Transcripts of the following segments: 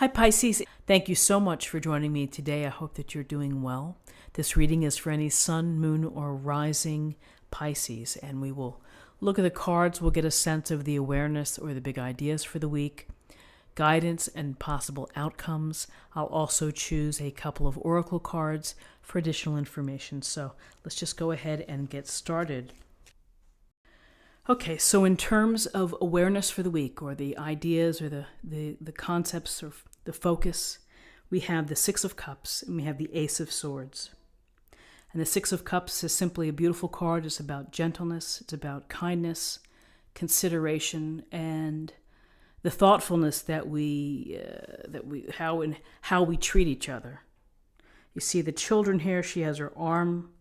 Hi Pisces, thank you so much for joining me today. I hope that you're doing well. This reading is for any sun, moon, or rising Pisces, and we will look at the cards. We'll get a sense of the awareness or the big ideas for the week, guidance and possible outcomes. I'll also choose a couple of oracle cards for additional information. So let's just go ahead and get started. Okay, so in terms of awareness for the week, or the ideas, or the concepts, or the focus, we have the Six of Cups and we have the Ace of Swords. And the Six of Cups is simply a beautiful card. It's about gentleness, it's about kindness, consideration, and the thoughtfulness that how we treat each other. You see the children here. She has her arm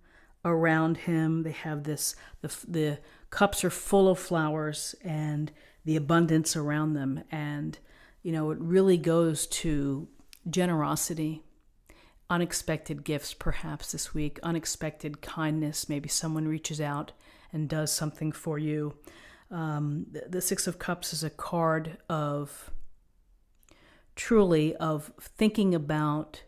around him. They have this. The cups are full of flowers and the abundance around them, and it really goes to generosity, unexpected gifts perhaps this week, unexpected kindness. Maybe someone reaches out and does something for you. The Six of Cups is a card of thinking about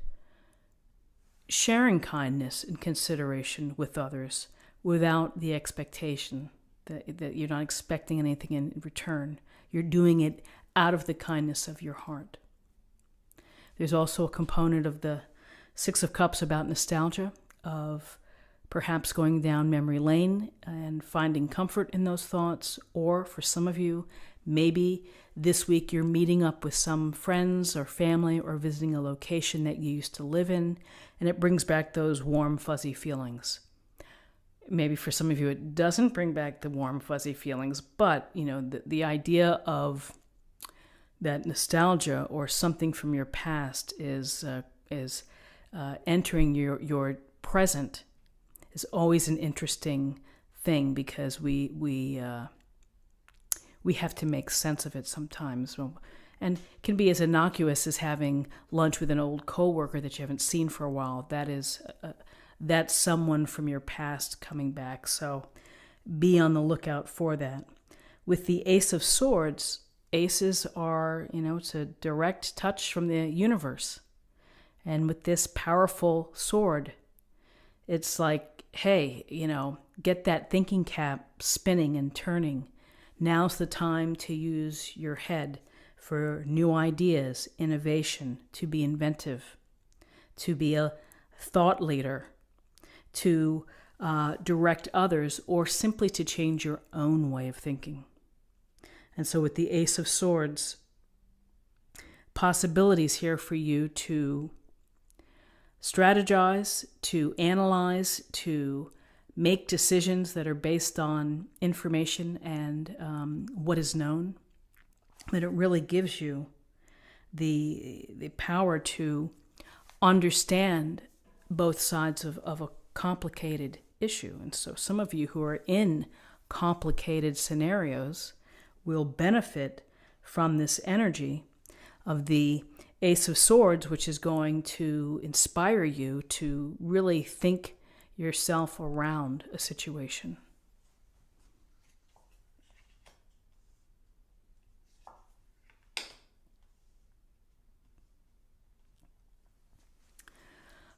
sharing kindness and consideration with others without the expectation that you're not expecting anything in return. You're doing it out of the kindness of your heart. There's also a component of the Six of Cups about nostalgia, of perhaps going down memory lane and finding comfort in those thoughts. Or for some of you, maybe this week you're meeting up with some friends or family or visiting a location that you used to live in, and it brings back those warm, fuzzy feelings. Maybe for some of you it doesn't bring back the warm, fuzzy feelings, but the idea of that nostalgia or something from your past is entering your present is always an interesting thing, because we have to make sense of it sometimes. And it can be as innocuous as having lunch with an old coworker that you haven't seen for a while. That's someone from your past coming back. So be on the lookout for that. With the Ace of Swords, aces are, it's a direct touch from the universe. And with this powerful sword, it's like, hey, get that thinking cap spinning and turning. Now's the time to use your head for new ideas, innovation, to be inventive, to be a thought leader, to direct others, or simply to change your own way of thinking. And so with the Ace of Swords, possibilities here for you to strategize, to analyze, to make decisions that are based on information and what is known. That it really gives you the power to understand both sides of a complicated issue. And so some of you who are in complicated scenarios will benefit from this energy of the Ace of Swords, which is going to inspire you to really think yourself around a situation.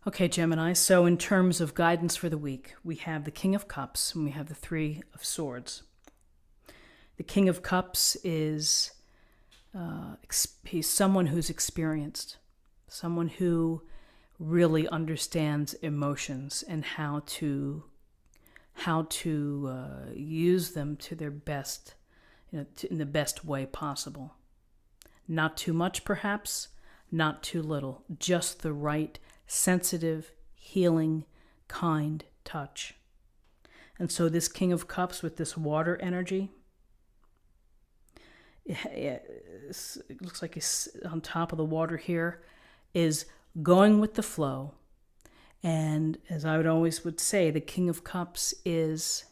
Okay, Gemini, so in terms of guidance for the week, we have the King of Cups and we have the Three of Swords. The King of Cups is he's someone who's experienced, someone who really understands emotions and how to use them to their best, in the best way possible. Not too much, perhaps, not too little, just the right sensitive, healing, kind touch. And so this King of Cups with this water energy, it looks like he's on top of the water here, is going with the flow. And as I would say, the King of Cups is,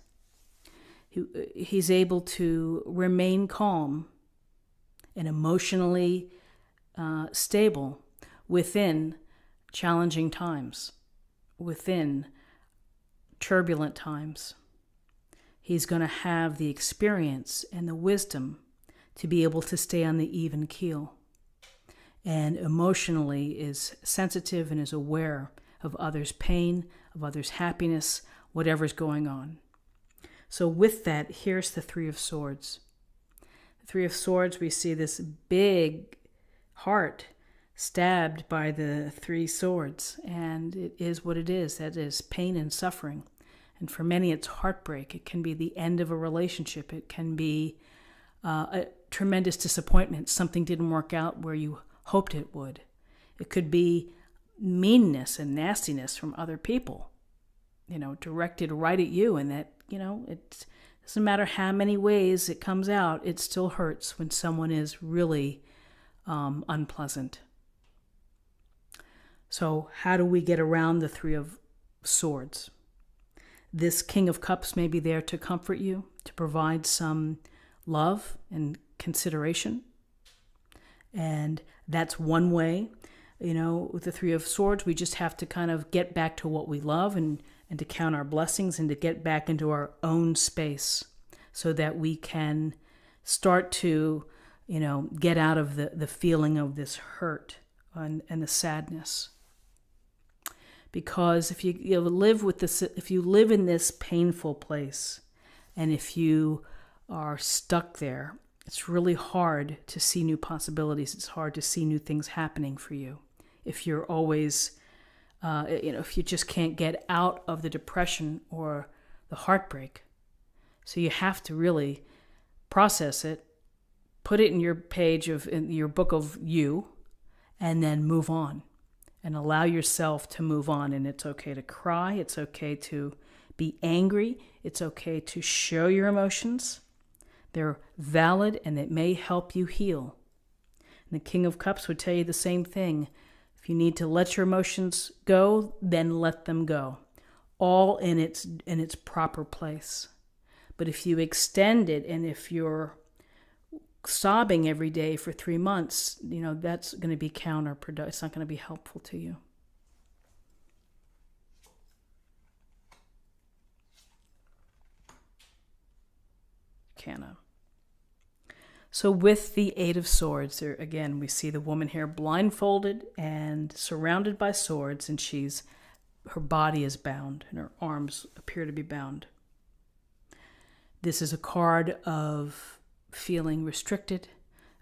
he's able to remain calm and emotionally stable within challenging times, within turbulent times. He's going to have the experience and the wisdom to be able to stay on the even keel and emotionally is sensitive and is aware of others' pain, of others' happiness, whatever's going on. So with that, here's the Three of Swords. The Three of Swords, we see this big heart stabbed by the three swords, and it is what it is. That is pain and suffering. And for many, it's heartbreak. It can be the end of a relationship. It can be a tremendous disappointment. Something didn't work out where you hoped it would. It could be meanness and nastiness from other people, directed right at you, and that, it doesn't matter how many ways it comes out, it still hurts when someone is really unpleasant. So how do we get around the Three of Swords? This King of Cups may be there to comfort you, to provide some love and consideration. And that's one way. With the Three of Swords, we just have to kind of get back to what we love and to count our blessings and to get back into our own space so that we can start to, get out of the feeling of this hurt and the sadness. Because if you live with this, if you live in this painful place, and if you are stuck there, it's really hard to see new possibilities. It's hard to see new things happening for you. If you're always, if you just can't get out of the depression or the heartbreak. So you have to really process it, put it in your in your book of you, and then move on. And allow yourself to move on. And it's okay to cry. It's okay to be angry. It's okay to show your emotions. They're valid and it may help you heal. And the King of Cups would tell you the same thing. If you need to let your emotions go, then let them go. All in its proper place. But if you extend it, and if you're sobbing every day for 3 months, that's going to be counterproductive. It's not going to be helpful to you. So with the Eight of Swords, there again, we see the woman here blindfolded and surrounded by swords, and her body is bound and her arms appear to be bound. This is a card of feeling restricted,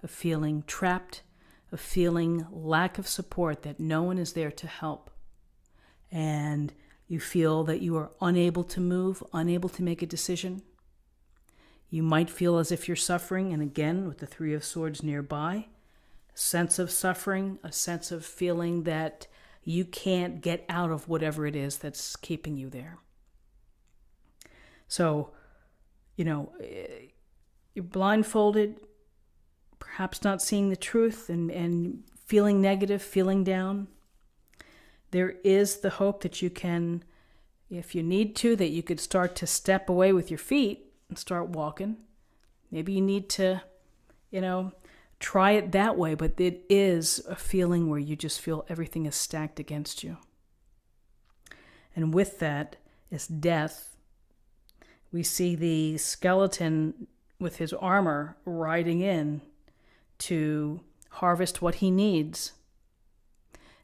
of feeling trapped, of feeling lack of support, that no one is there to help. And you feel that you are unable to move, unable to make a decision. You might feel as if you're suffering, and again, with the Three of Swords nearby, a sense of suffering, a sense of feeling that you can't get out of whatever it is that's keeping you there. So, you're blindfolded, perhaps not seeing the truth and feeling negative, feeling down. There is the hope that you can, if you need to, that you could start to step away with your feet and start walking. Maybe you need to, try it that way, but it is a feeling where you just feel everything is stacked against you. And with that is death. We see the skeleton with his armor riding in to harvest what he needs.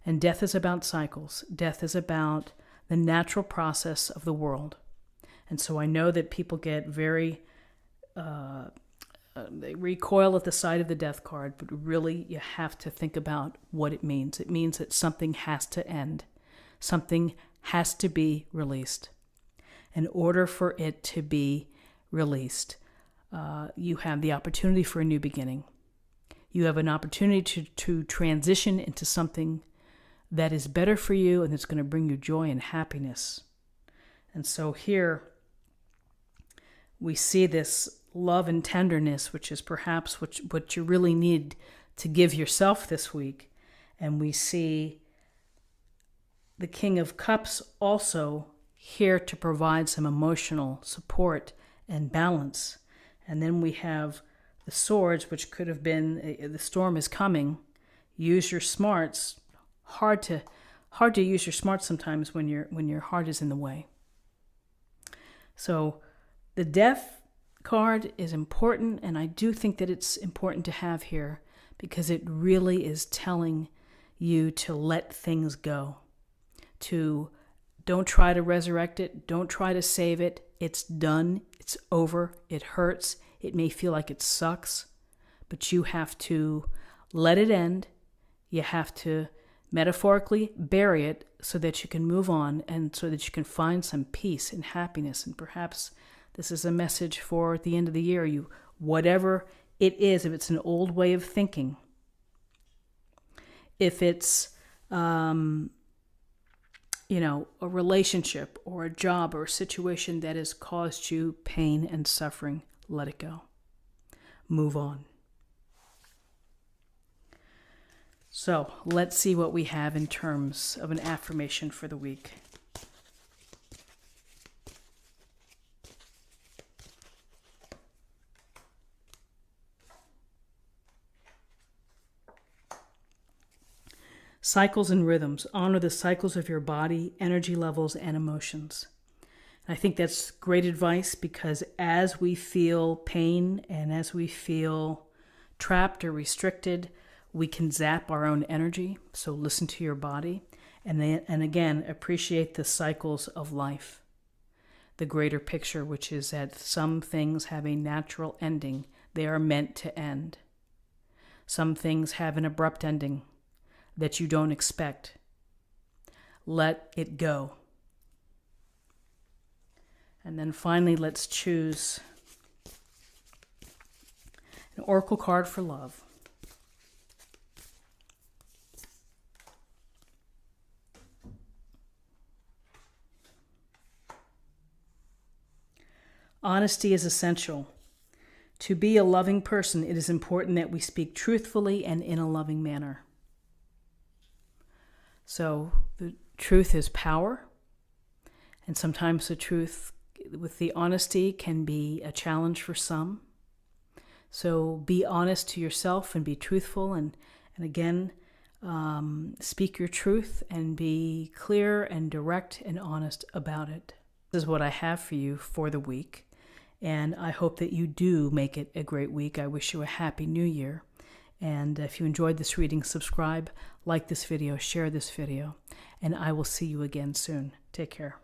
And death is about cycles. Death is about the natural process of the world. And so I know that people get very, they recoil at the sight of the death card, but really you have to think about what it means. It means that something has to end. Something has to be released. In order for it to be released, you have the opportunity for a new beginning. You have an opportunity to transition into something that is better for you and that's going to bring you joy and happiness. And so here we see this love and tenderness, which is perhaps what you really need to give yourself this week. And we see the King of Cups also here to provide some emotional support and balance. And then we have the swords, which could have been the storm is coming. Use your smarts. Hard to use your smarts sometimes when your heart is in the way. So the death card is important, and I do think that it's important to have here because it really is telling you to let things go. Don't try to resurrect it. Don't try to save it. It's done. It's over. It hurts. It may feel like it sucks, but you have to let it end. You have to metaphorically bury it so that you can move on and so that you can find some peace and happiness. And perhaps this is a message for the end of the year. Whatever it is, if it's an old way of thinking, if it's a relationship or a job or a situation that has caused you pain and suffering, let it go. Move on. So let's see what we have in terms of an affirmation for the week. Cycles and rhythms. Honor the cycles of your body, energy levels, and emotions. I think that's great advice, because as we feel pain and as we feel trapped or restricted, we can zap our own energy. So listen to your body, and again, appreciate the cycles of life. The greater picture, which is that some things have a natural ending. They are meant to end. Some things have an abrupt ending that you don't expect. Let it go. And then finally, let's choose an oracle card for love. Honesty is essential. To be a loving person, it is important that we speak truthfully and in a loving manner. So the truth is power, and sometimes the truth with the honesty can be a challenge for some. So be honest to yourself and be truthful, and again, speak your truth and be clear and direct and honest about it. This is what I have for you for the week, and I hope that you do make it a great week. I wish you a happy new year. And if you enjoyed this reading, subscribe, like this video, share this video, and I will see you again soon. Take care.